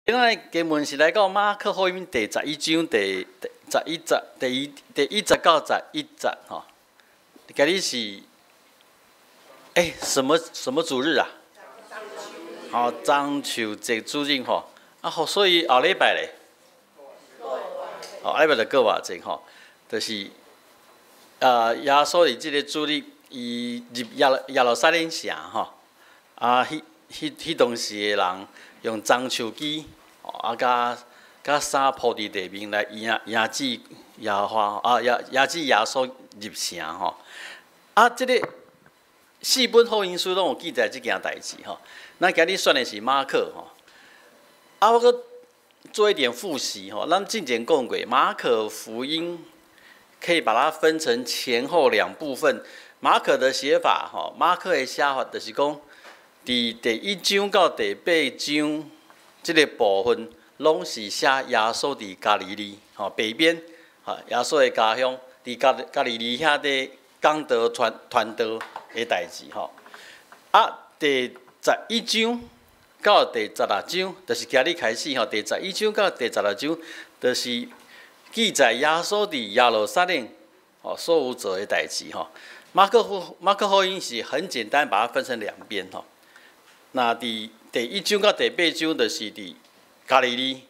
今仔经文是来到马可福音第11章第一节到11节吼。今日是什么主日啊？好，中秋节主日吼。所以后礼拜咧，后礼拜就过偌济吼，就是耶稣伫即个主日，伊入耶路撒冷城吼，迄当时的人用樟树枝。甲衫铺伫地面来压制耶稣入城吼。即个四本福音书拢有记载即件代志吼。咱今日选的是马可吼。我搁做一点复习吼。咱之前讲过，马可福音可以把它分成前后两部分。马可的写法吼，马可的写法就是讲，伫第1章到第8章。这个部分拢是写耶稣伫加利利，北边，耶稣的家乡伫加利利遐伫讲道传道的代志吼。第11章到第16章，就是今日开始吼。第11章到第16章，就是记载耶稣伫耶路撒冷所有做的代志吼。马可福音是很简单，把它分成两边吼。那第1章到第8章，就是伫加利利；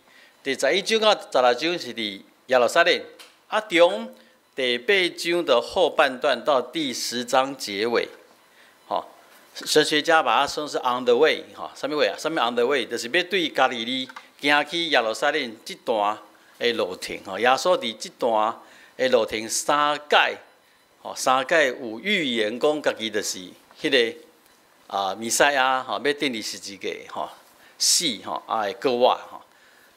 第11章到16章是伫耶路撒冷。从第8章的后半段到第10章结尾，神学家把它称是 on the way， 什么 way 啊？什么 on the way？ 就是要对加利利行去耶路撒冷这段的路程。耶稣伫这段的路程三界有预言讲家己就是迄个。弥赛亚要钉伫十字架死会过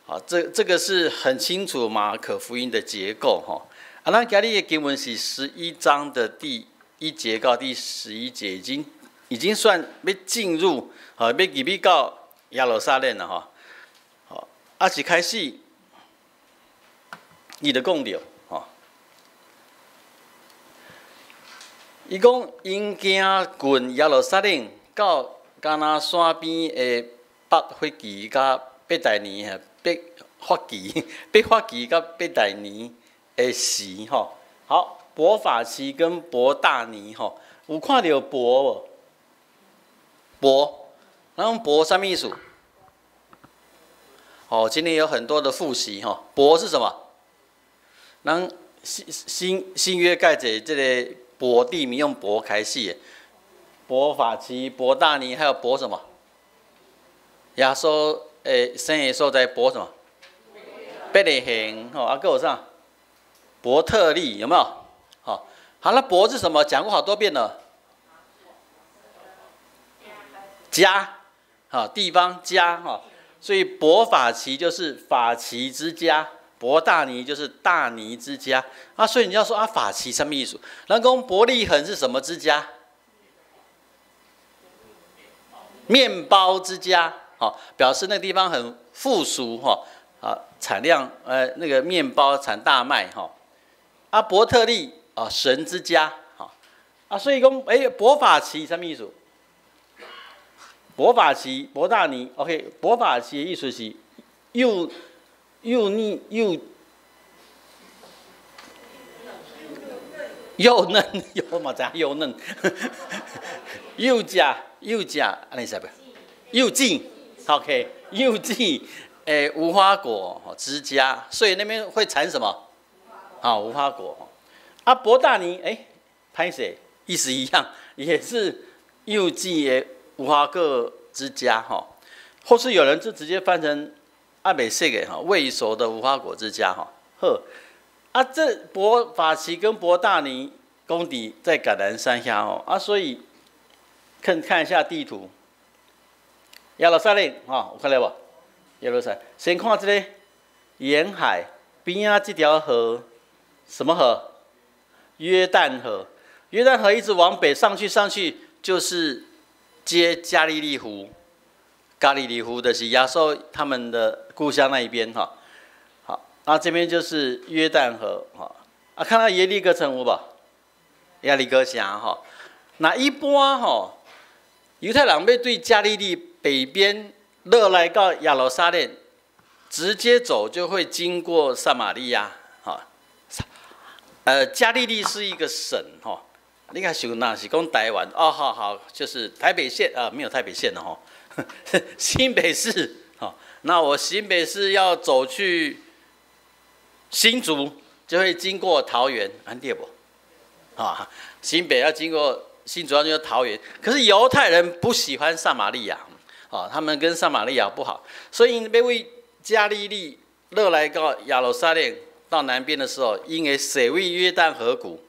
活这个是很清楚马可福音的结构咱今日的经文是11章的第1节到第11节，已经算要进入要入到耶路撒冷了是开始伊就讲着伊讲因行近耶路撒冷。到加拿山边的伯法奇甲伯大尼伯法奇甲伯大尼的时好，伯法奇跟伯大尼有看到伯无？伯，咱讲伯什么意思？今天有很多的复习伯是什么？咱新约盖者这个伯地名用伯开始的。伯法奇、伯大尼，还有伯什么？耶稣生的所在伯什么？伯利恒还有啥？伯特利有没有？好，那伯是什么？讲过好多遍了。家，地方家所以伯法奇就是法奇之家，伯大尼就是大尼之家所以你要说法奇什么意思？咱讲伯利恒是什么之家？面包之家，表示那个地方很富庶，产量那个面包产大麦，伯特利神之家，所以讲伯法奇什么意思？伯法奇、伯大尼 ，OK， 伯法奇的意思是又腻又嫩，我嘛知影又嫩，又假，安尼是不？柚子 ，OK， 柚子，无花果之家，所以那边会产什么？无花果。伯大尼，拍摄意思一样，也是柚子的无花果之家或是有人就直接翻成袂识的未熟的无花果之家这伯法奇跟伯大尼公邸在橄榄山下所以。看一下地图，耶路撒冷有看到无？耶路撒冷，先看这个沿海边这条河，什么河？约旦河。约旦河一直往北上去就是接加利利湖。加利利湖的是耶稣他们的故乡那一边好，这边就是约旦河看到耶利哥城有无？耶利哥城那一般犹太人要对加利利北边落来到耶路撒冷，直接走就会经过撒玛利亚，哈，加利利是一个省，哈，你看想那是讲台湾，哦，好，就是台北县啊，没有台北县了哈，新北市，哈，那我新北市要走去新竹，就会经过桃园，安对不？啊，新北要经过新竹要经过桃园，可是犹太人不喜欢撒玛利亚，啊，他们跟撒玛利亚不好，所以要为加利利落来到亚鲁撒冷到南边的时候，因为水位约旦河谷，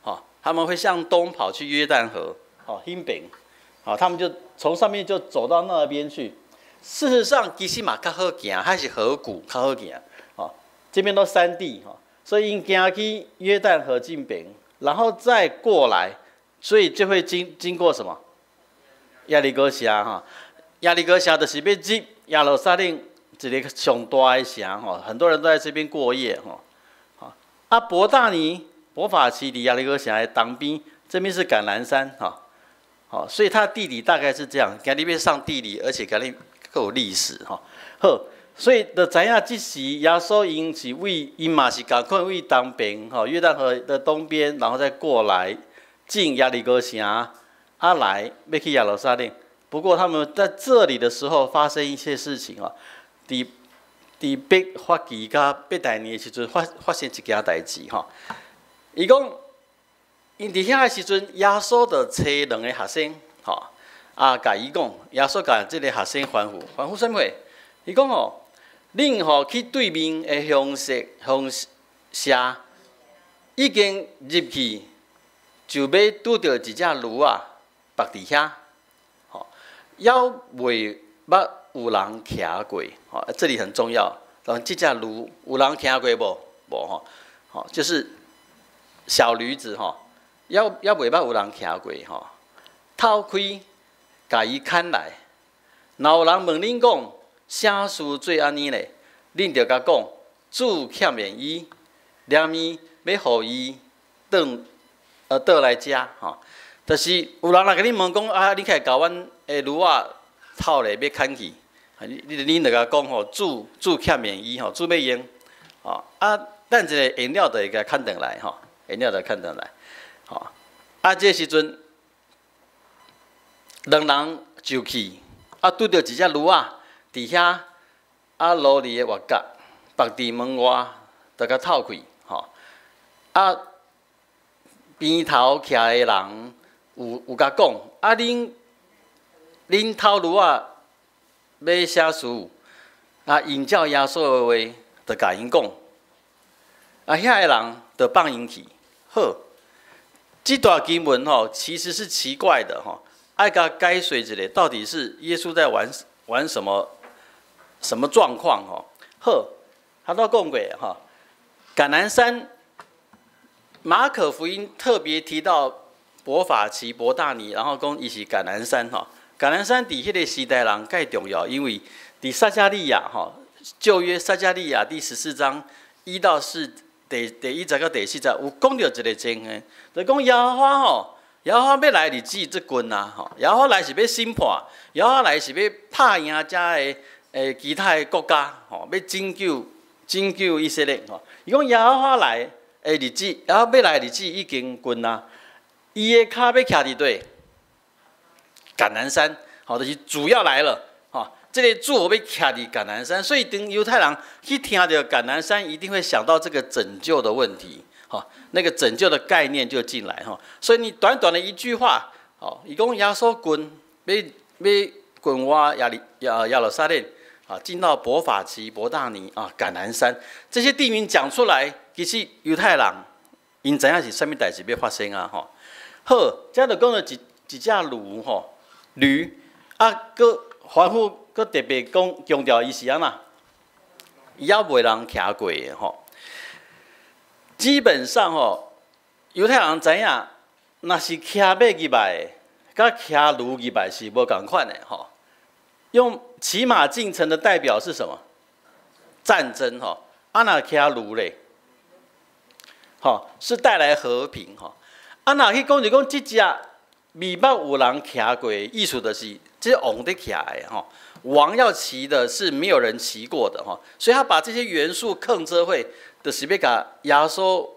哦，他们会向东跑去约旦河，哦，新北，哦，他们就从上面就走到那边去。事实上，其实嘛较好行，还是河谷较好行，哦，这边都山地，哈，所以因行去约旦河近边，然后再过来，所以就会经过什么？亚利哥峡，哈，亚利哥峡就是要入亚鲁撒冷。一个上大的城吼，很多人都在这边过夜吼。啊，伯大尼、伯法其离亚利哥峡的东边，这边是橄榄山哈。好，所以它的地理大概是这样，今日要上地理，而且今日更有历史哈。好，所以就知影即时耶稣因是因嘛是共款为东边吼，约旦河的东边，然后再过来进亚利哥城，啊来要去亚鲁撒冷。不过他们在这里的时候发生一些事情啊。伫北法期甲北大年的时阵，发生一件代志吼。伊讲，因伫遐的时阵，耶稣就找两个学生，吼，啊，甲伊讲，耶稣甲即个学生吩咐什么？伊讲哦，恁吼去对面的乡舍，已经入去，就要拄到一只驴啊，绑伫遐，吼，要袂捌。有人骑过，哦，这里很重要。然后这只驴有人骑过无吼，好，就是小驴子吼，要袂捌有人骑过吼，透开，甲伊牵来。若有人问恁讲，啥事做安尼咧？恁着甲讲，主欠免伊，连伊要互伊倒来食吼。就是有人来甲恁问讲，啊，你起甲阮的驴仔套咧要牵去。恁就甲讲吼，主欠免伊吼，主要用，吼啊，等一个颜料就会甲牵转来吼，颜料就牵转来，吼啊，这时阵两人就去，啊，拄着一只驴仔伫遐，啊，路里的外角，绑伫门外，就甲透开，吼啊，边头徛的人有甲讲，啊，恁偷驴仔。要写书，啊，因照耶稣的话，就甲因讲，啊，遐个人就放因去。好，这段经文吼，其实是奇怪的吼，爱甲解说一下，到底是耶稣在玩什么状况吼？好，他都讲过哈，橄榄山，马可福音特别提到伯法其、伯大尼，然后讲伊是橄榄山哈。橄榄山伫迄个时代人介重要，因为伫撒迦利亚吼，旧约撒迦利亚第14章1到4，第1节到第4节有讲到一个情形，就讲耶和华吼，耶和华要来日子这棍啊吼，耶和华来是要审判，耶和华来是要拍赢遮个其他的国家吼，要拯救以色列吼。伊讲耶和华来的日子，耶和华要来的日子已经棍啊，伊的脚要徛伫对。橄榄山，好，就是主要来了，哈，这个主要徛伫橄榄山，所以等犹太人去听到橄榄山，一定会想到这个拯救的问题，哈，那个拯救的概念就进来，哈，所以你短短的一句话，好，伊讲耶稣滚，要滚挖亚鲁撒冷，啊，进到伯法其、伯大尼啊，橄榄山这些地名讲出来，其实犹太人因知影是啥物代志要发生啊，哈，好，这就讲了一只驴，吼。驴啊，搁反复搁特别讲强调伊是安那，伊也袂人骑过的吼。基本上吼，犹太人知影，若是骑马入来，甲骑驴入来是无共款的吼。用骑马进城的代表是什么？战争吼。啊，若骑驴咧，吼是带来和平吼。啊，若去讲就讲即只。未捌有人骑过，意思就是这王在骑的吼，王要骑的是没有人骑过的哈，所以他把这些元素坑这会，就是要把耶稣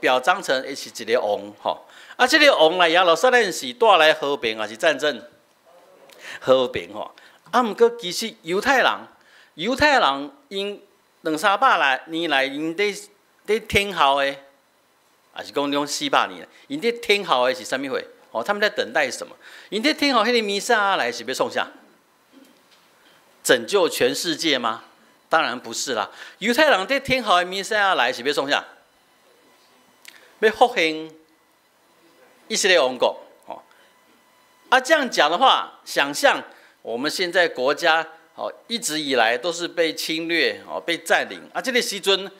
表彰成是一个王哈。啊，这个王来耶路撒冷是带来和平还是战争？和平吼。啊，毋过其实犹太人因200-300年来因在听候的，也是讲用400年，因在听候的是啥物货？哦，他们在等待什么？因在听候迄个弥赛亚来是要创啥？拯救全世界吗？当然不是啦。犹太人在听候的弥赛亚来是要创啥？要复兴以色列王国。哦，啊，这样讲的话，想象我们现在国家哦一直以来都是被侵略哦被占领啊，这个时阵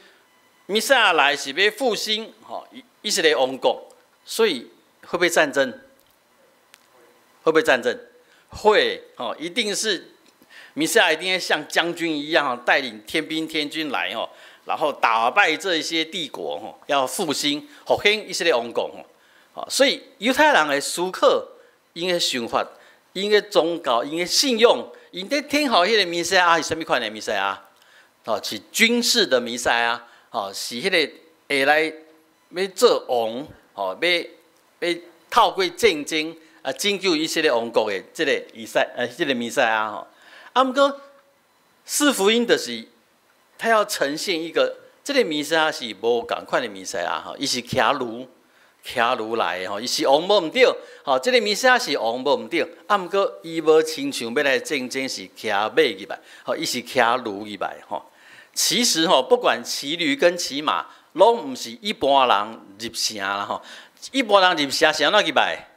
弥赛亚来是要复兴哦以色列王国，所以会不会战争？会不会战争？会哦，一定是弥赛亚一定要像将军一样带领天兵天军来哦，然后打败这些帝国哦，要复兴复兴以色列王国哦。所以犹太人的思考、因的想法、因的宗教、因的信用，因在听候迄个弥赛亚是什么款的弥赛亚？哦，是军事的弥赛亚，哦，是迄个会来要做王，哦，要透过战争啊拯救以色列王国的这个这个弥赛亚吼。啊，毋过四福音就是他要呈现一个这个弥赛亚是无共款的弥赛亚吼，伊是骑驴来的吼，伊是王无毋对，吼，这个弥赛亚是王无毋对，啊，毋过伊无亲像要来战争是骑马入来，吼，伊是骑驴入来吼。其实吼，不管骑驴跟骑马，拢毋是一般人入城啦吼。一般人入城是安怎入来？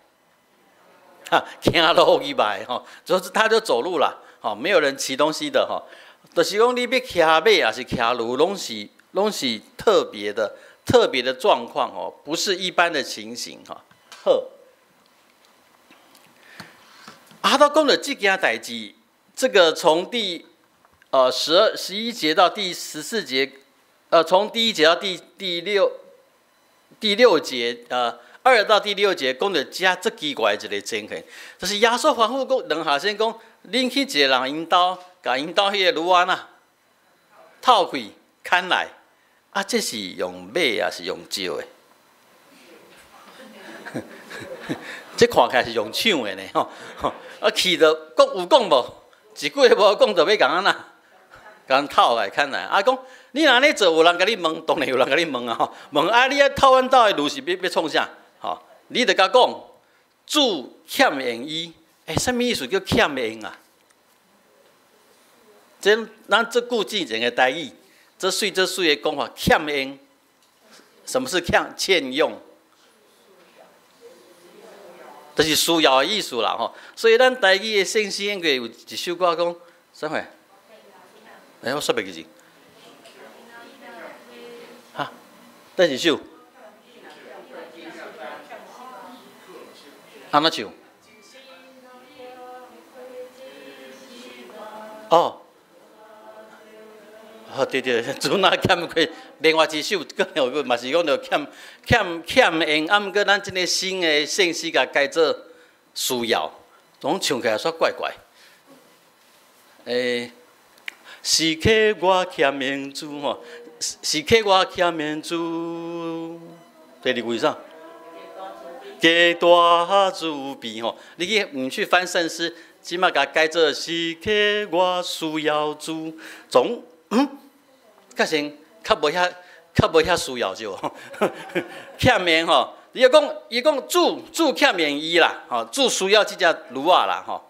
哈，走路入来吼，就是他就走路啦，吼，没有人骑东西的吼。就是讲你要骑马还是骑驴，拢是特别的状况哦，不是一般的情形哈。好，啊，他讲的这件代志，这个从第11节到第14节，从第1节到第六节，2到第6节讲的加最奇怪的一个情形，就是耶稣吩咐讲两下先讲，恁去一个人因兜，甲因兜迄个女仔呐，套开牵来，啊，这是用马还是用招的？这看起来是用抢的呢，吼，啊，去着有讲无？一句话无讲，就要共安那，共套来牵来，啊，讲。你若安尼做，有人甲你问，当然有人甲你问啊！吼，问啊，你啊偷阮兜的路是要创啥？吼，你着甲讲，主欠缘伊，什么意思叫欠缘啊？咱这句之前的台语，这水的讲法，欠缘。什么是欠用？就是需要的意思啦，吼。所以咱台语的圣诗应该有一首歌讲啥货？我说袂记字。第一首，安怎唱？哦，对，主那欠过另外一首，可能嘛是讲着欠缘，啊，毋过咱即个新的圣诗甲改做需要，总唱起来煞怪怪。时刻我欠缘主吼。是客我欠面主，第二句啥？给大主比吼，你去翻圣诗，起码甲改做是客我需要主，总较先较无遐需要就欠面吼，伊讲主欠面伊啦，吼主需要即只驴仔啦吼，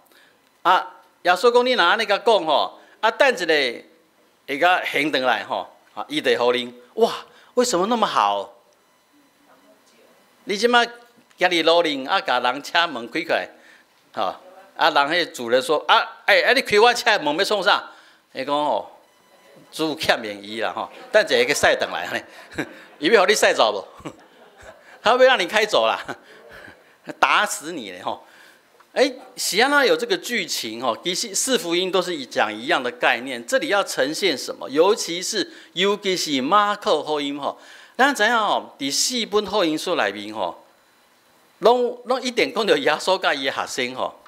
啊耶稣讲你若安尼甲讲吼，啊等一下会甲行转来吼。伊得互恁，哇！为什么那么好？你即摆今日路恁啊，甲人车门开开，吼啊，人迄主人说你开我车门要创啥？伊讲哦，主欠免伊啦吼，等一下去驶转来呢，伊要互你驶走无？他会让你开走啦，打死你嘞吼！喜安娜有这个剧情哦，其实四福音都是讲一样的概念。这里要呈现什么？尤其是马可福音吼，咱知影吼，伫4本福音书内面吼，拢一定讲到耶稣甲伊的学生吼，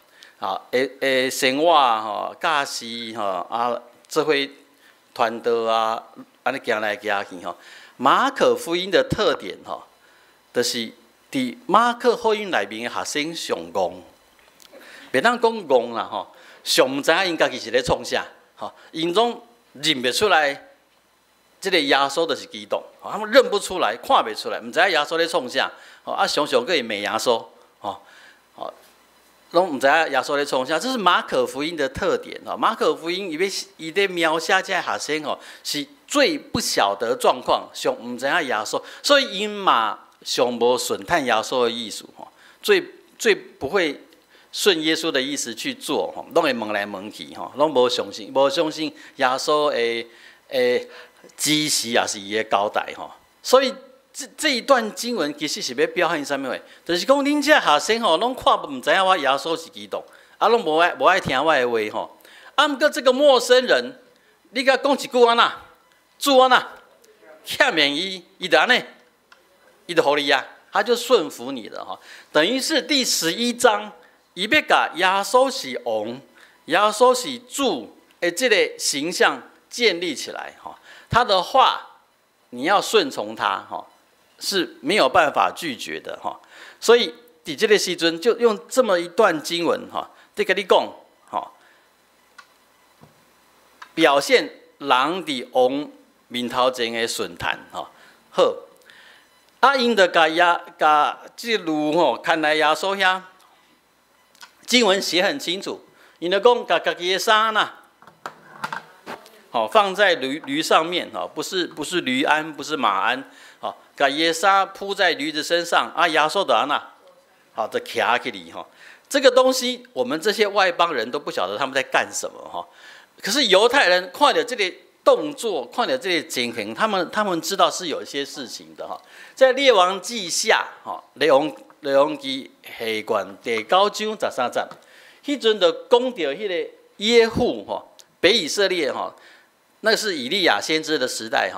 生活吼、教士吼做伙传道啊，安尼行来行去吼。马可福音的特点吼，就是伫马可福音内面的学生上戆，别当讲戆啦吼，上毋知影因家己是咧创啥吼，因总认不出来。这个耶稣就是基督，他们认不出来，看不出来，唔知耶稣咧创啥，常常可以骂耶稣，拢唔知耶稣咧创啥，这是马可福音的特点马可福音伊咧描写这学生是最不晓得状况，上唔知影耶稣，所以因嘛上无顺探耶稣的意思最不会顺耶稣的意思去做拢会问来问去拢无相信耶稣的知识也是伊的交代所以这一段经文其实是要表现什么话？就是讲恁这学生拢看唔知影我耶稣是基督，拢无爱听我的话毋过这个陌生人，你甲讲一句安那，主安那，欠免伊就安尼，伊就互你啊，他就顺服你了等于是第11章，伊要甲耶稣是王，耶稣是主的这个形象建立起来他的话，你要顺从他是没有办法拒绝的所以伫这个时阵，就用这么一段经文在跟你讲表现人伫王面头前的顺探好，因着甲这路看来耶稣遐经文写很清楚，因着讲甲家己的衫呐。放在驴上面不是驴鞍，不是马鞍，把耶稣铺在驴子身上耶稣就安那，就骑起哩这个东西我们这些外邦人都不晓得他们在干什么可是犹太人看到这个动作，看到这个情形，他们知道是有一些事情的在列王记下列王记下卷第9章13节，迄阵就讲到迄个耶户北以色列那是以利亚先知的时代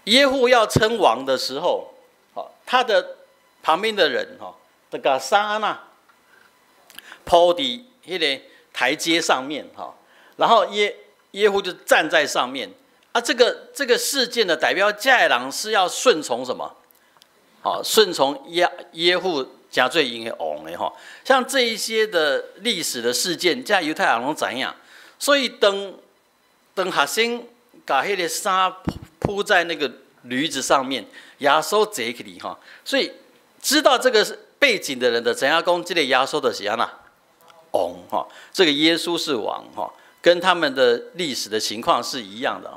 耶户要称王的时候他的旁边的人就把衫铺伫迄个台阶上面然后耶户就站在上面这个事件的代表这个人是要顺从什么顺从耶户加最因的王的像这一些的历史的事件，这犹太人拢知影，所以当学生把迄个衫铺在那个驴子上面，耶稣坐起哩所以知道这个背景的人的怎样讲，这个耶稣的是安那王这个耶稣是王跟他们的历史的情况是一样的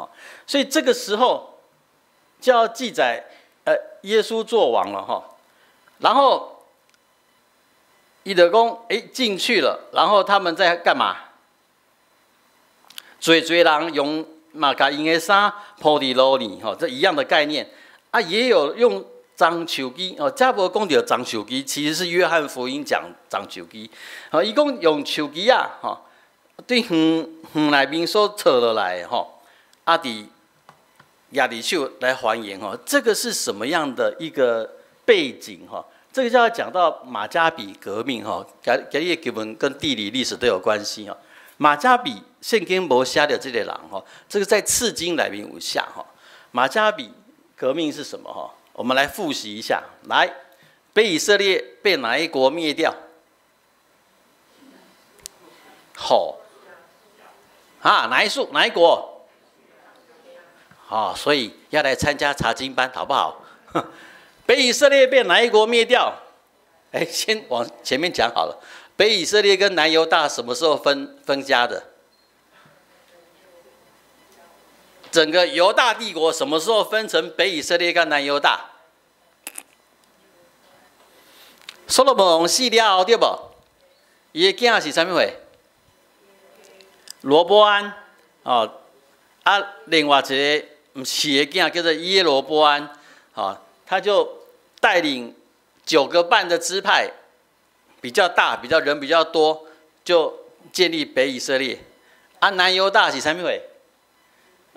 所以这个时候就要记载耶稣做王了然后伊就讲进去了，然后他们在干嘛？侪人用嘛把因的衫铺伫路里这一样的概念也有用樟树枝这无讲到樟树枝，其实是约翰福音讲樟树枝伊讲用树枝对园内面所扯落来伫亚里秀来还原这个是什么样的一个背景这个就要讲到马加比革命今日基本跟地理历史都有关系马加比圣经无写到这个人这个在次经里面有写马加比革命是什么我们来复习一下。来，北以色列被哪一国灭掉？哪一国？所以要来参加查经班，好不好？北以色列被哪一国灭掉？先往前面讲好了。北以色列跟南犹大什么时候分家的？整个犹大帝国什么时候分成北以色列跟南犹大？所罗门王死了后对不？伊的囝是啥物货？罗波安另外一个不是的囝叫做耶罗波安他就带领9个半的支派，比较大，人比较多，就建立北以色列。南犹大是啥物货？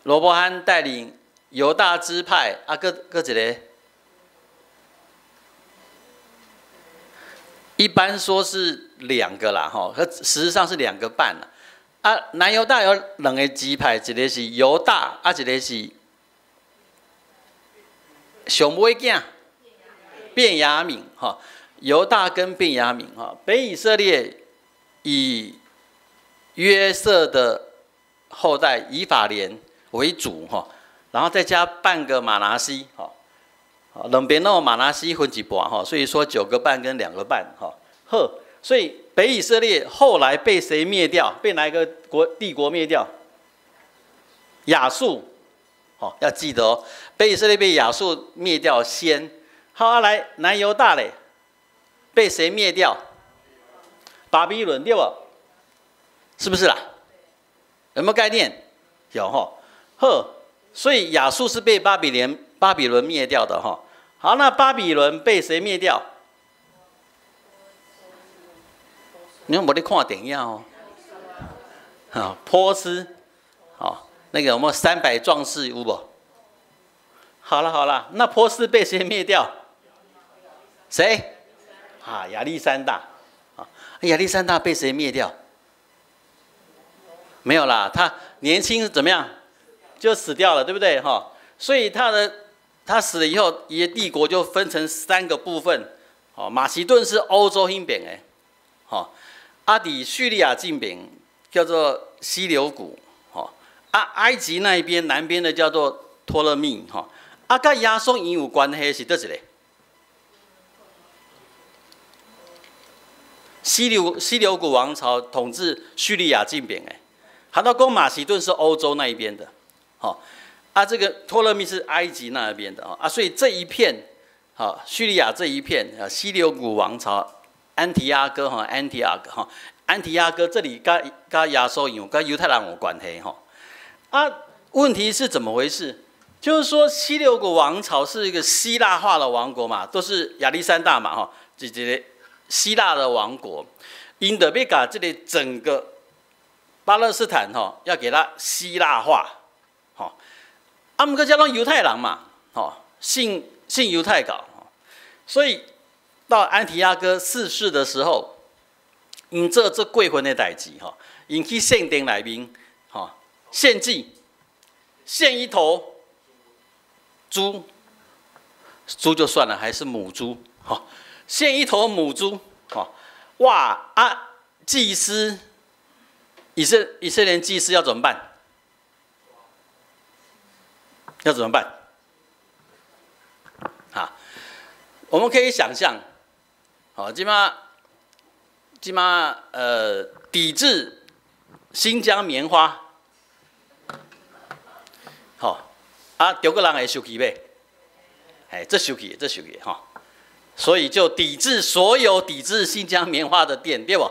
罗波安带领犹大支派，各一个一般说是2个啦，吼，可事实上是2个半啦。啊，南犹大有2个支派，一个是犹大，啊，一个是上尾囝便雅悯，哈，犹大跟便雅悯，哈，北以色列以约瑟的后代以法莲为主，哈，然后再加半个马拿西，哈。两边都有马拿西分一半哈，所以说9个半跟2个半哈。呵，所以北以色列后来被谁灭掉？被哪一个帝国灭掉？亚述，哦，要记得哦，北以色列被亚述灭掉先。好，来南犹大嘞，被谁灭掉？巴比伦对不？是不是啦？有没有概念？有哈。呵，所以亚述是被巴比伦灭掉的哈。好，那巴比伦被谁灭掉？你有没得看电影哦？啊，波斯，好，那个有没有300壮士有无？好了，那波斯被谁灭掉？谁？啊，亚历山大。啊，亚历山大被谁灭掉？没有啦，他年轻怎么样？就死掉了，对不对？哈，所以他死了以后，伊的帝国就分成3个部分。哦，马其顿是欧洲那边的，哦，阿底叙利亚这边叫做西流谷，哦，埃及那一边南边的叫做托勒密，哈，跟亚述因有关系是倒一个？西流谷王朝统治叙利亚这边，他到讲马其顿是欧洲那一边的，哦。这个托勒密是埃及那边的啊，所以这一片，叙利亚这一片西流谷王朝，安提阿哥安提阿哥这里跟亚述有跟犹太人有关系哈。问题是怎么回事？就是说西流谷王朝是一个希腊化的王国嘛，都是亚历山大嘛哈，这个希腊的王国，因得要把这里整个巴勒斯坦要给它希腊化，不过加上犹太人嘛，信犹太教，所以到安提阿哥4世的时候，因这过分的代志，因去圣殿内面，献祭，献一头猪就算了，还是母猪，献一头母猪，哇祭司以色列祭司要怎么办？要怎么办？我们可以想象，今嘛抵制新疆棉花，中国人会受气呗？这受气哈，所以就抵制所有抵制新疆棉花的店，对不？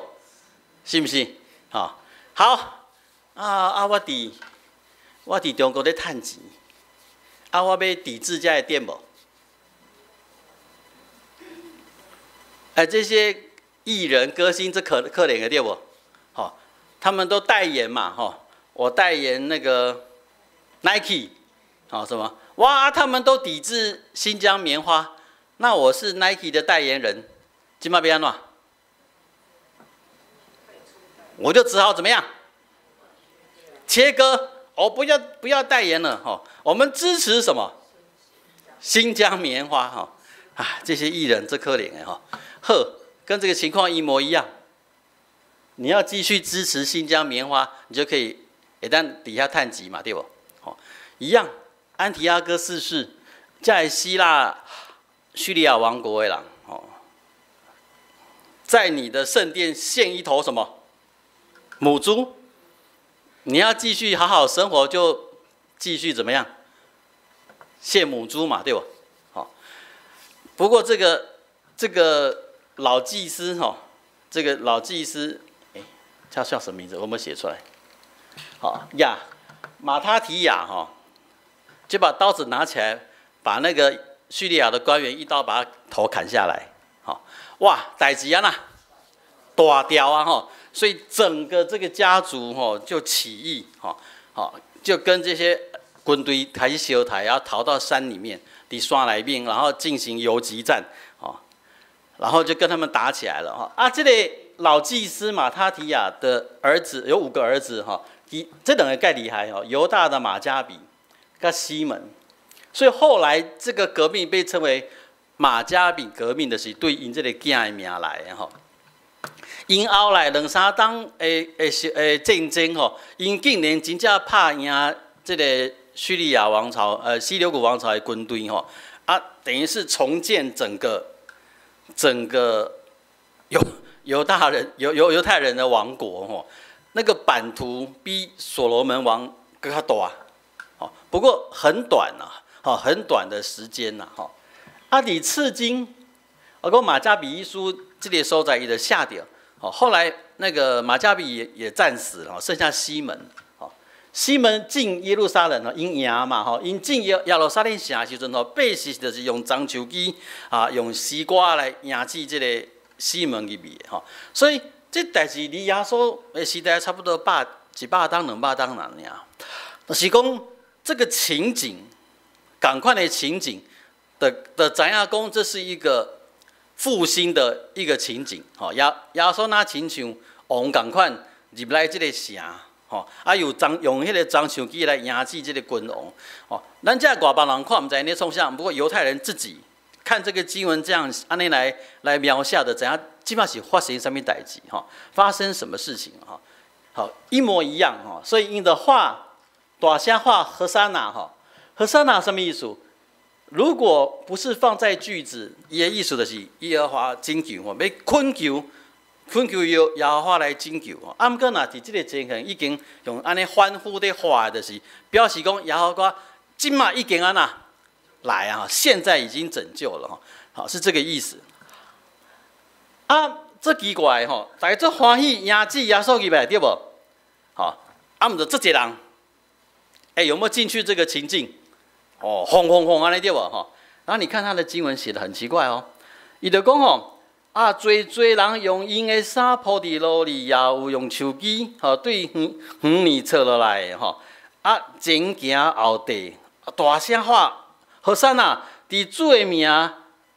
是不是？好，我伫中国咧趁钱。我要抵制这些店无？这些艺人歌星这可怜的对不？他们都代言嘛，我代言那个 Nike， 什么？哇，他们都抵制新疆棉花，那我是 Nike 的代言人，今嘛要安怎？我就只好怎么样？切割。不要代言了，我们支持什么？新疆棉花，这些艺人这可怜跟这个情况一模一样。你要继续支持新疆棉花，你就可以当底下探级嘛，对不？一样，安提阿哥4世在希腊叙利亚王国的人，在你的圣殿献一头什么母猪？你要继续好好生活，就继续怎么样？献母猪嘛，对不？不过这个老祭司这个老祭司，叫什么名字？我们写出来。马他提亚就把刀子拿起来，把那个叙利亚的官员一刀把他头砍下来。哇，代志啊呐，大条啊所以整个这个家族就起义，就跟这些军队开始小台，然后逃到山里面，伫山里面，然后进行游击战，然后就跟他们打起来了哈。啊，这个老祭司马他提亚的儿子有5个儿子哈，这两个更厉害哈，犹大的马加比跟西门，所以后来这个革命被称为马加比革命的是对因这个囝的名来的哈。因后来2-3档战争吼，因竟然真正拍赢这个叙利亚王朝西流古王朝的军队吼，啊，等于是重建整个犹太人的王国吼，那个版图比所罗门王更加大，哦，不过很短呐，哦，很短的时间呐，哈。啊，你刺经，讲马加比一书这个所在伊就下掉。后来那个马加比也战死了，剩下西门。西门进耶路撒冷，因赢嘛，因进耶路撒冷城的时阵，百姓就是用樟树枝啊，用西瓜来压制这个西门入面。所以这代志离耶稣的时代差不多100当200当尔。就是讲这个情景，赶快的情景的知影讲，这是一个复兴的一个情景，耶稣那亲像王共款入来这个城，用迄个樟树枝来压制这个君王，咱这外邦人看唔知你创啥，不过犹太人自己看这个经文这样安尼来描写的，怎样基本上是发生什么代志，发生什么事情，好一模一样，所以因的话大声话和散那，和散那什么意思？如果不是放在句子，伊的意思就是耶和华拯救，要困求耶和华来拯救。啊，毋过若伫即个情形已经用安尼欢呼的话，就是表示讲耶和华今嘛已经安那来啊，现在已经拯救了，好是这个意思。啊，这奇怪吼，大家做欢喜赢子耶稣入来对无？好，啊，毋就这些人，有没有进去这个情境？轰安尼对无吼？然后你看他的经文写得很奇怪哦，伊就讲吼，啊，多人用因的衫铺伫路里，也有用树枝，对园里扯落来的吼，啊，前行后退，大声喊，和散那，伫主的名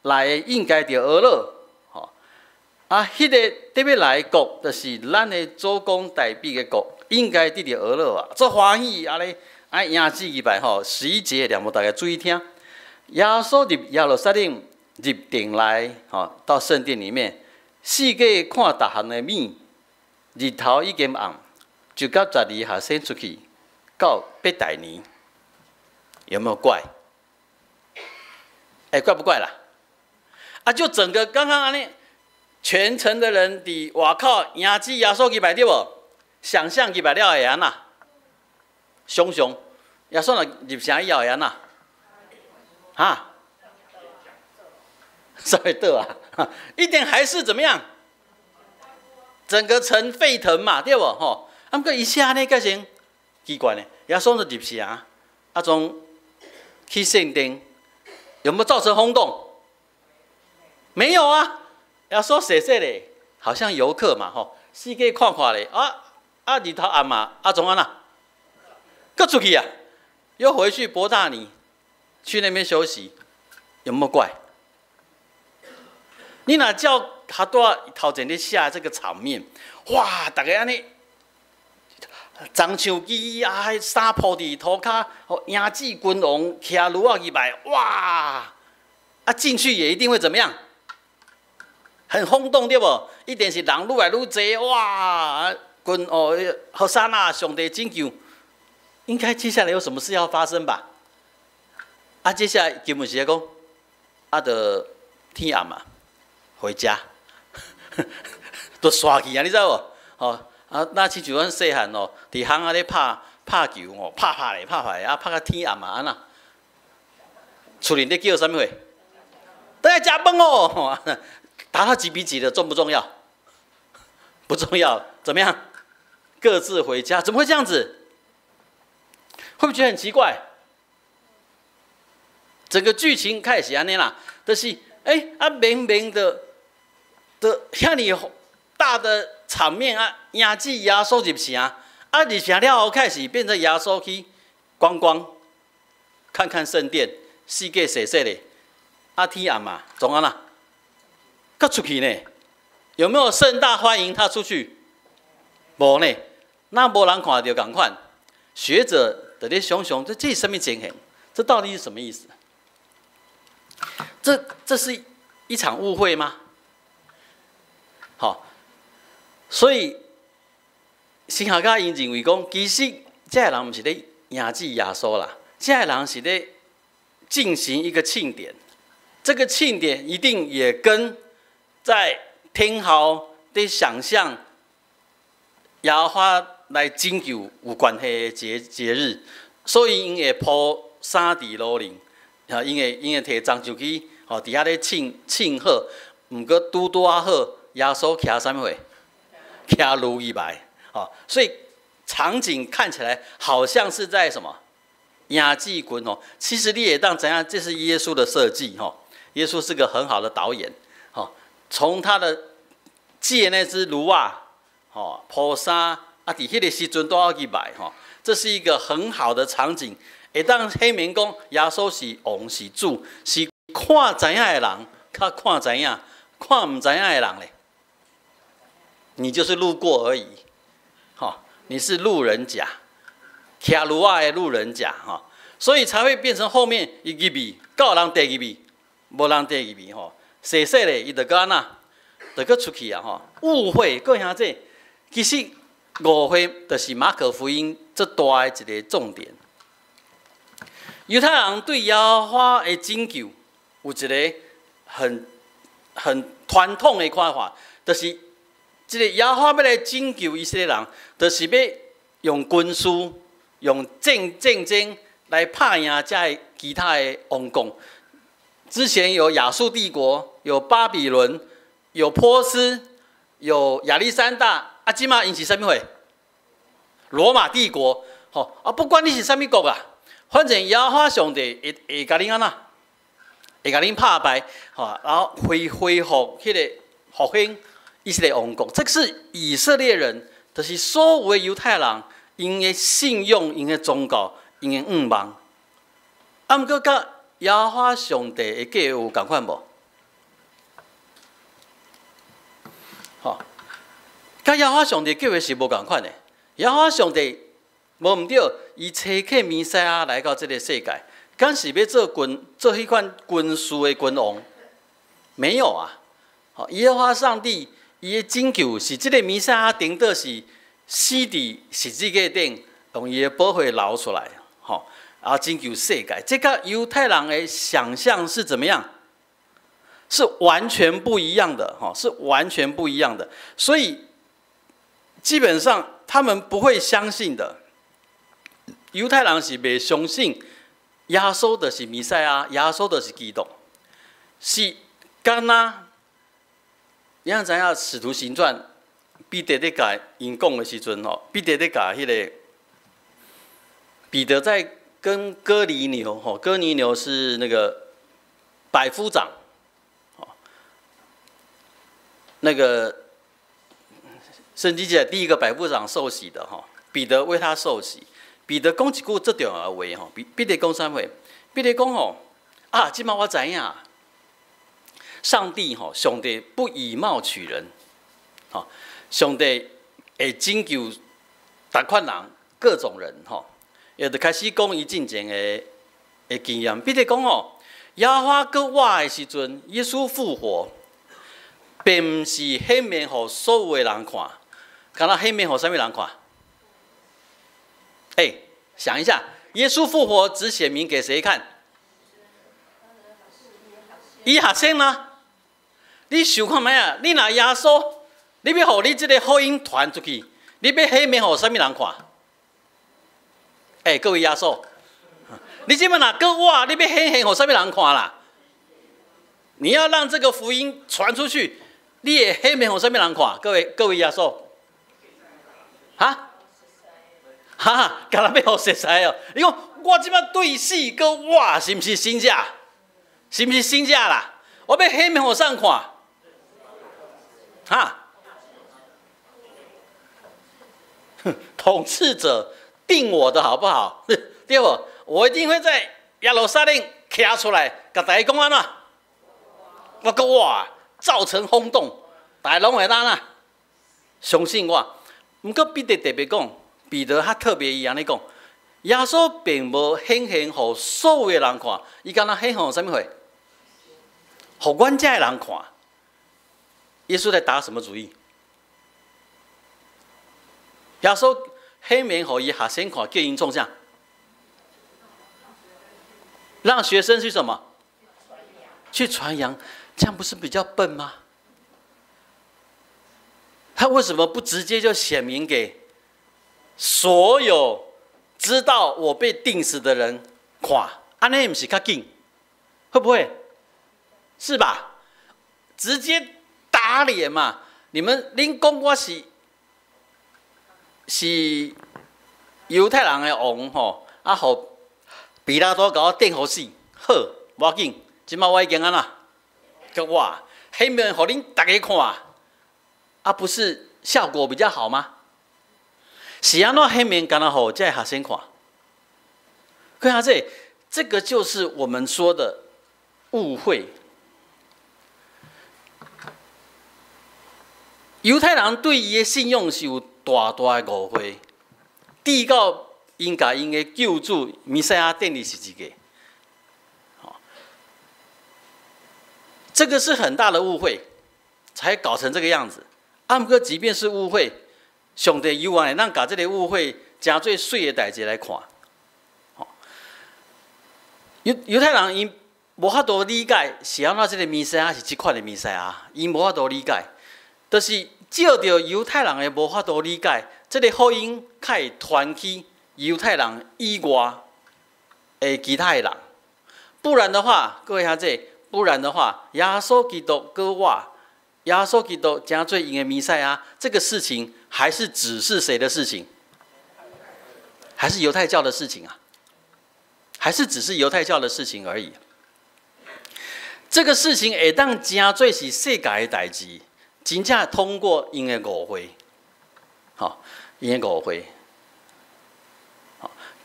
来应该着俄勒，吼，啊，迄个特别来的国，就是咱的祖公代表的国，应该得着俄勒啊，做欢喜安尼。赢子一百11节两幕，大家注意听。耶稣入耶路撒冷入殿来，到圣殿里面，世界看逐项的物，日头已经暗，就到12下先出去，到伯大尼，有没有怪？怪不怪啦？啊，就整个刚刚安尼，全城的人伫外口赢子耶稣入来对无？想象入来了会安那？熊耶稣若入城以后会安那？稍微对啊，一定还是怎么样？整个城沸腾嘛，对不？不过一下呢，个先奇怪呢，耶稣就入城，从去圣殿，有没有造成轰动？没有啊，耶稣写的，好像游客嘛，世界看咧，日头暗嘛，从安那？搁出去啊，又回去伯大尼，去那边休息，有没有怪？你哪叫他多头前咧下这个场面，哇，大家安尼，樟树枝啊，衫铺伫涂骹，赢子君王徛炉啊入来，哇，进去也一定会怎么样？很轰动对不？一定是人愈来愈多，哇，和散那上帝拯救。应该接下来有什么事要发生吧？接下来根本是讲，就天暗嘛，回家，都刷去啊，你知无？那亲像阮细汉伫巷仔咧拍球拍咧，拍到天暗嘛，安那？厝里咧叫什么话？都来食饭哦！打到几比几的重不重要？不重要，怎么样？各自回家，怎么会这样子？会不会觉得很奇怪？整个剧情开始安尼啦，就是明明的遐尼大的场面赢子耶稣入城，入城了后开始变成耶稣去观光，看看圣殿，世界洗洗的，天暗嘛，总安啦，他出去呢？有没有盛大欢迎他出去？无呢，那无人看到同款。学者在咧想想，这是什么情形？这到底是什么意思？这是一场误会吗？好，所以神学家因认为讲，其实这个人不是咧迎接耶稣啦，这个人是咧进行一个庆典。这个庆典一定也跟在天后的想象耶和华来拯救有关系的节日，所以因会铺衫伫路顶，因会摕樟树枝，伫遐咧庆贺，毋过拄啊好，耶稣徛啥物货？徛如意牌，所以场景看起来好像是在什么雅祭滚哦，其实你也当怎样？这是耶稣的设计哈。耶稣是个很好的导演，从他的借那只驴啊，铺衫啊，伫迄个时阵都要去买哈，这是一个很好的场景。会当黑面讲耶稣是王是主，是看知影的人，较看知影，看唔知影的人咧，你就是路过而已，你是路人甲，骑驴仔的路人甲哈，所以才会变成后面伊入去，够人第入去。无人第入去吼，细细咧，伊就搁安那，就搁出去啊吼，误会，各位兄弟，其实误会就是马可福音最大的一个重点。犹太人对耶和华的拯救有一个很传统的看法，就是这个耶和华要来拯救以色列人，就是要用军事、用战争来拍赢这其他的王国。之前有亚述帝国，有巴比伦，有波斯，有亚历山大，即马因是啥物货？罗马帝国，不管你是啥物国啊，反正耶和华上帝会甲恁安那，会甲恁拍败，然后恢复迄个复兴以色列王国。这是以色列人，就是所有的犹太人，因的信用、因的宗教、因的愿望，毋过甲耶和华上帝的计划有共款无？甲耶和华上帝的计划是无共款的。耶和华上帝无毋对，伊找客弥赛亚来到这个世界，敢是要做迄款军事的君王？没有啊！耶和华上帝伊的拯救是这个弥赛亚顶多是死伫十字架顶，用伊的宝血流出来，然后拯救世界，这个犹太人的想象是怎么样？是完全不一样的，是完全不一样的。所以基本上他们不会相信的。犹太人是袂相信耶稣就是弥赛亚，耶稣就是基督，是敢若你知影《使徒行传》彼得咧甲因讲的时阵，彼得咧甲迄个彼得在跟哥尼流，哥尼流是那个百夫长，那个圣经记载第一个百夫长受洗的彼得为他受洗。彼得讲一句最重要的话，彼得讲啥话？彼得讲即马我知影，上帝不以貌取人，上帝会拯救逐款人各种人也就开始讲伊进前的经验。彼得讲耶和华搁活的时阵，耶稣复活，并毋是显明予所有的人看，敢若显明予啥物人看？想一下，耶稣复活只显明给谁看？伊学生呢？你想看卖啊？你若耶稣，你要互你这个福音传出去，你要显明予啥物人看？各位耶稣，你即摆若搁活，你要显现予啥物人看啦？你要让这个福音传出去，你会显明予啥物人看？各位耶稣，敢若要互熟悉哦。你讲我即摆对死搁活，是毋是真假？是毋是真假啦？我要显明予啥人看？统治者定我的好不好？对不？我一定会在耶路撒冷徛出来，甲大家讲安怎？我搁活，造成轰动，大家拢会当啦，相信我。不过彼得特别讲，彼得他特别伊安尼讲，耶稣并无显现给所有的人看，伊敢若显现给什么会？给阮遮的人看。耶稣在打什么主意？耶稣显现给伊学生看，叫因创啥？让学生去什么？去传扬，这样不是比较笨吗？他为什么不直接就显明给所有知道我被钉死的人看？安尼不是较紧？会不会？是吧？直接打脸嘛！恁讲我是犹太人的王吼，啊，互比拉多甲我钉好死，好，无要紧。即摆我已经安怎？叫我显明互恁大家看，啊，不是效果比较好吗？是安怎显明敢若互这学生看？看下这个就是我们说的误会。犹太人对伊的信仰是有大大的误会，至到因甲因的救主弥赛亚建立是一个。这个是很大的误会，才搞成这个样子。不过即便是误会，上帝犹原会咱把这个误会真最水的代志来看。犹太人因无法度理解是安怎这个弥赛亚是这款的弥赛亚，因无法度理解，就是照着犹太人的无法度理解，这个福音较会传去犹太人以外的其他的人。不然的话，各位兄弟。不然的话，耶稣基督跟我，耶稣基督真做因的弥赛亚，这个事情还是只是谁的事情？还是犹太教的事情啊？还是只是犹太教的事情而已？这个事情会当真做是世界的代志，真正通过因的误会，因的误会，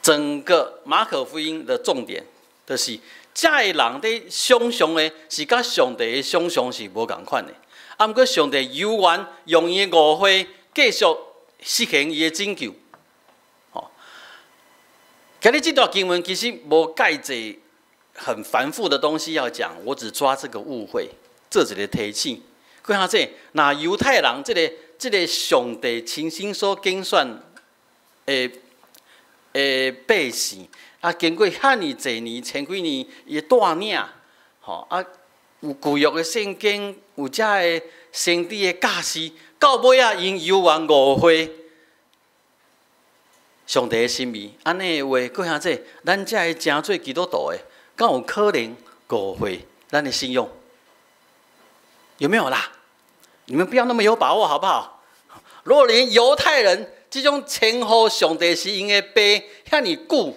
整个马可福音的重点就是。这个人伫想象的是甲上帝的想象是无共款的，不过上帝犹原用伊的误会继续实行伊的拯救。今日这段经文其实无介济很繁复的东西要讲，我只抓这个误会，做一个提醒。看下那犹太人这个上帝亲身所拣选的百姓。经过遐尼侪年、千几年，伊带领，有旧约的圣经，有遮个先知的教示，到尾因犹原误会上帝的心意。安尼的话，各位兄弟，咱遮个真做基督徒的，敢有可能误会咱的信用？有没有啦？你们不要那么有把握，好不好？如果连犹太人这种称呼上帝是因的爸遐尼久。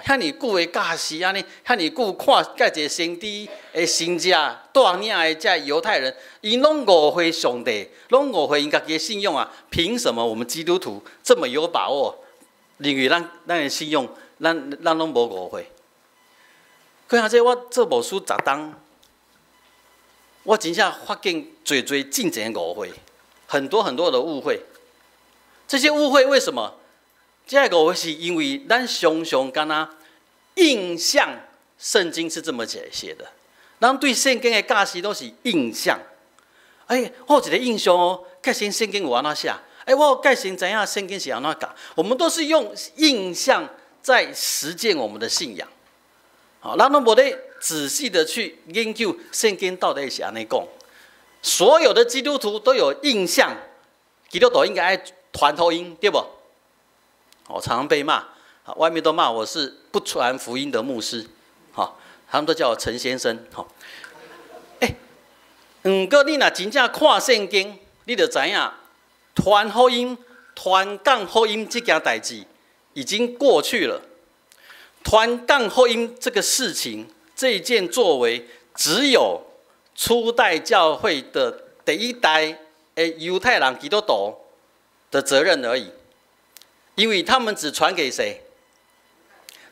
遐尼久的教士，安尼遐尼久看介一个先知的神者带领的这犹太人，因拢误会上帝，拢误会因家己的信用啊！凭什么我们基督徒这么有把握，认为咱的信用，咱拢无误会？看下我做无书10档，我真正发现侪真正的误会，很多的误会。这些误会为什么？这个我是因为咱常常敢若印象，圣经是这么写的。咱对圣经的教示都是印象。我有一个印象哦，介先圣经有安怎写？我介先知影圣经是安怎教。我们都是用印象在实践我们的信仰。咱都无咧仔细的去研究圣经到底是安尼讲。所有的基督徒都有印象，基督徒应该爱传福音，对不？我常常被骂，外面都骂我是不传福音的牧师，他们都叫我陈先生。不过你若真正看圣经，你就知影传福音、传讲福音这件代志已经过去了。传讲福音这个事情，这一件作为，只有初代教会的第一代的犹太人基督徒的责任而已。因为他们只传给谁？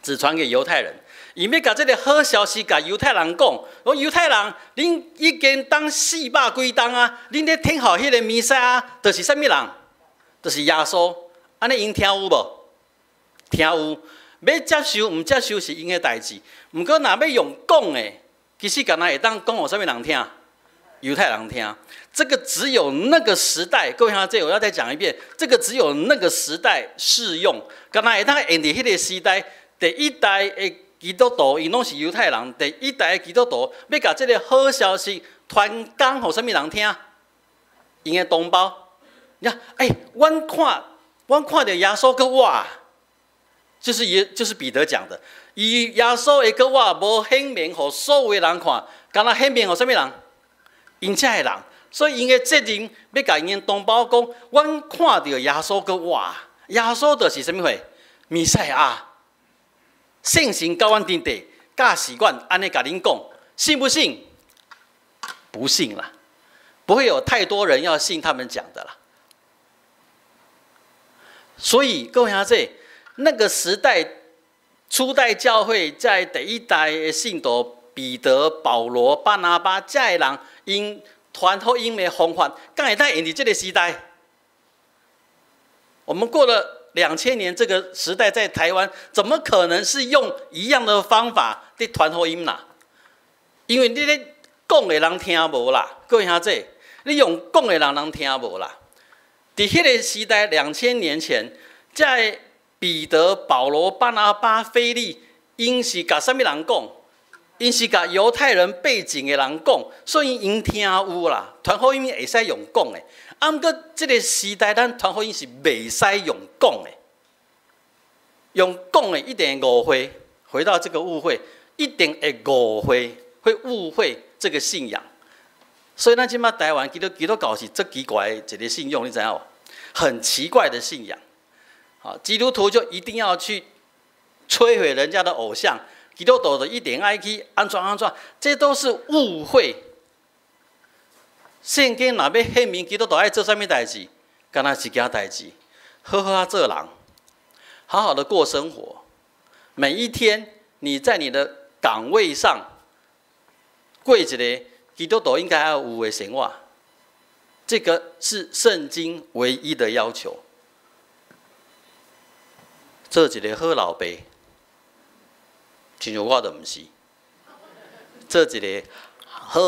只传给犹太人。伊要甲这个好消息甲犹太人讲，讲犹太人，恁已经当400几冬啊，恁咧听候迄个弥赛亚，就是啥物人？就是耶稣。安尼因听有无？听有。要接受毋接受是因个代志。毋过若要用讲的，其实敢若会当讲互啥物人听？犹太人听。这个只有那个时代，各位兄弟，我要再讲一遍，这个只有那个时代适用。敢若会当沿伫迄个时代，第一代的基督徒，因拢是犹太人，第一代的基督徒要甲这个好消息传讲互啥物人听？因的同胞。你看，阮看到耶稣个我，就是彼得讲的，伊耶稣的个我无显明互所有的人看，敢若显明互啥物人？因遮的人。所以因的责任要甲因同胞讲，阮看到耶稣个我，耶稣就是啥物货？弥赛亚。圣神到阮顶地，教示阮安尼甲恁讲，信不信？不信啦，不会有太多人要信他们讲的啦。所以各位兄弟，那个时代初代教会在第一代的信徒彼得、保罗、巴拿巴这些人，因传福音的方法，敢会当沿伫这个时代？我们过了2000年这个时代，在台湾怎么可能是用一样的方法在传福音啦？因为你咧讲的人听无啦，各位兄弟，你用讲的人听无啦。伫迄个时代，2000年前，在彼得、保罗、巴拿巴、腓利，因是甲啥物人讲？因是甲犹太人背景的人讲，所以因听有啦。传福音会使用讲的，毋过即个时代，咱传福音是袂使用讲的。用讲的一定会误会，回到这个误会，一定会误会，会误会这个信仰。所以咱即马台湾基督教是最奇怪的一个信仰，你知影无？很奇怪的信仰。好，基督徒就一定要去摧毁人家的偶像。基督徒的一定爱去安怎，这都是误会。圣经若要显明基督徒爱做啥物代志，干那一件代志，好好做人，好好的过生活。每一天，你在你的岗位上过一个基督徒应该要有的生活，这个是圣经唯一的要求。做一个好老爸。亲像我就毋是，做一个好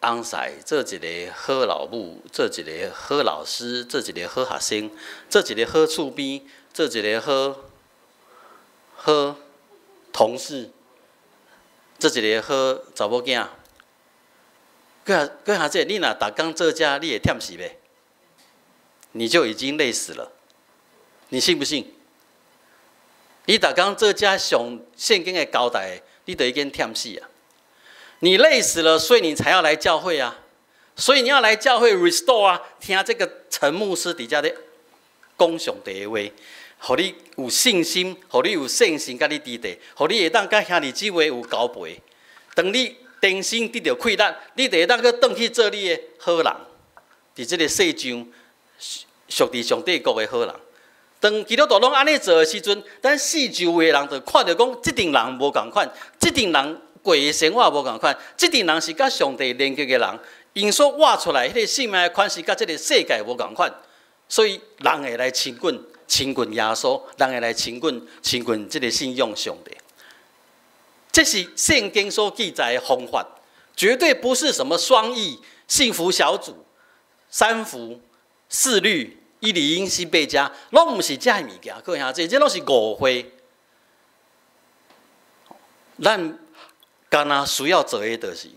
翁婿，做一个好老母，做一个好老师，做一个好学生，做一个好厝边，做一个好同事，做一个好查某囝。搁下这，你若逐工做这，你会忝死袂？你就已经累死了，你信不信？你逐工做这上圣经的交代，你就已经忝死啊！你累死了，所以你才要来教会啊！所以你要来教会 restore 啊，听这个陈牧师底下的讲上帝的话，互你有信心，互你有信心，甲你支持，互你会当甲兄弟姊妹有交陪。当你重新得到快乐，你就会当去转去做你的好人，伫这个世上属伫上帝国的好人。当基督徒拢安尼做的时阵，咱四周围的人就看到讲，这阵人无共款，这阵人过的生活无共款，这阵人是甲上帝连接的人，因所活出来迄个性命的款是甲这个世界无共款，所以人会来亲近耶稣，人会来亲近这个信仰上帝。这是圣经所记载的方法，绝对不是什么双益、幸福小组、三福、四律。一理因西贝加，拢唔是这物件，各位兄弟，这拢是误会。咱干那需要做的，就是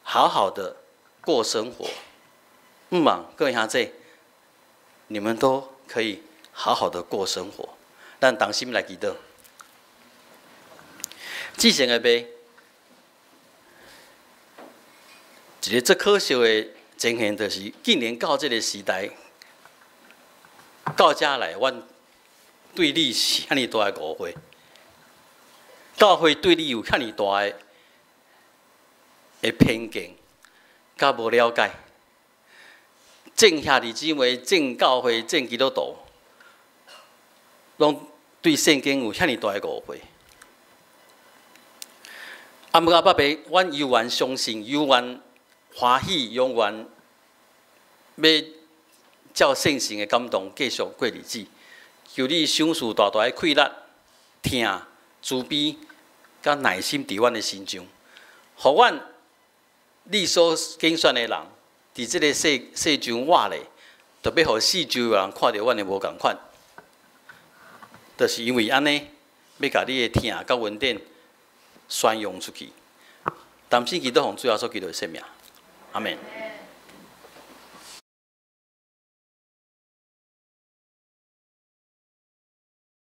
好好的过生活。各位兄弟，你们都可以好好的过生活。咱同心来祈祷。之前的杯，一个最可笑的情形，就是近年到这个时代。到家来，阮对你是遐尼大的误会，教会对你有遐尼大的偏见，甲无了解。正兄弟姊妹、正教会、正基督徒，拢对圣经有遐尼大的误会。阿母阿爸爸，阮犹原相信，犹原欢喜，永远要照圣神的感动，继续过日子。求你赏赐大大的快乐、听、慈悲、甲耐心伫阮的心上，互阮你所拣选的人，伫即个世上活咧，特别互四周的人看到阮的无共款，就是因为安尼，要甲你的听甲恩典宣扬出去。担心基督奉主耶稣基督的圣名，阿门。